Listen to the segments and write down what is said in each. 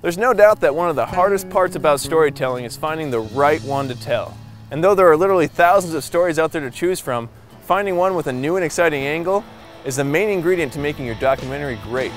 There's no doubt that one of the hardest parts about storytelling is finding the right one to tell. And though there are literally thousands of stories out there to choose from, finding one with a new and exciting angle is the main ingredient to making your documentary great.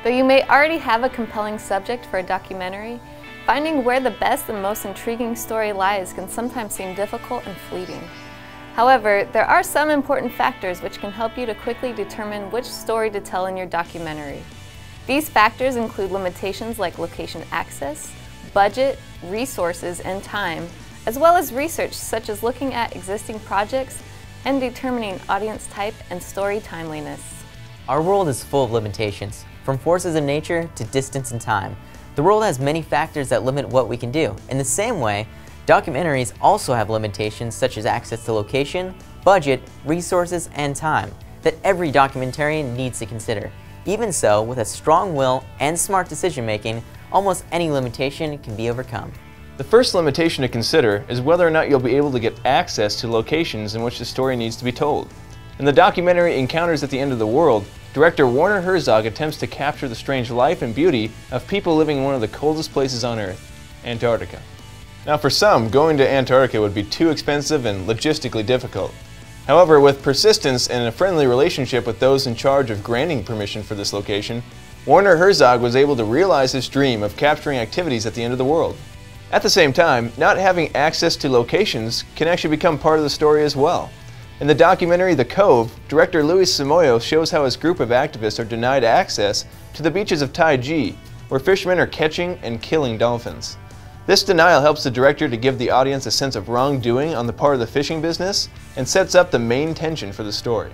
Though you may already have a compelling subject for a documentary, finding where the best and most intriguing story lies can sometimes seem difficult and fleeting. However, there are some important factors which can help you to quickly determine which story to tell in your documentary. These factors include limitations like location access, budget, resources, and time, as well as research such as looking at existing projects and determining audience type and story timeliness. Our world is full of limitations. From forces of nature to distance and time, the world has many factors that limit what we can do. In the same way, documentaries also have limitations such as access to location, budget, resources, and time that every documentarian needs to consider. Even so, with a strong will and smart decision making, almost any limitation can be overcome. The first limitation to consider is whether or not you'll be able to get access to locations in which the story needs to be told. In the documentary Encounters at the End of the World, director Werner Herzog attempts to capture the strange life and beauty of people living in one of the coldest places on Earth, Antarctica. Now for some, going to Antarctica would be too expensive and logistically difficult. However, with persistence and a friendly relationship with those in charge of granting permission for this location, Werner Herzog was able to realize his dream of capturing activities at the end of the world. At the same time, not having access to locations can actually become part of the story as well. In the documentary The Cove, director Luis Simoio shows how his group of activists are denied access to the beaches of Taiji, where fishermen are catching and killing dolphins. This denial helps the director to give the audience a sense of wrongdoing on the part of the fishing business and sets up the main tension for the story.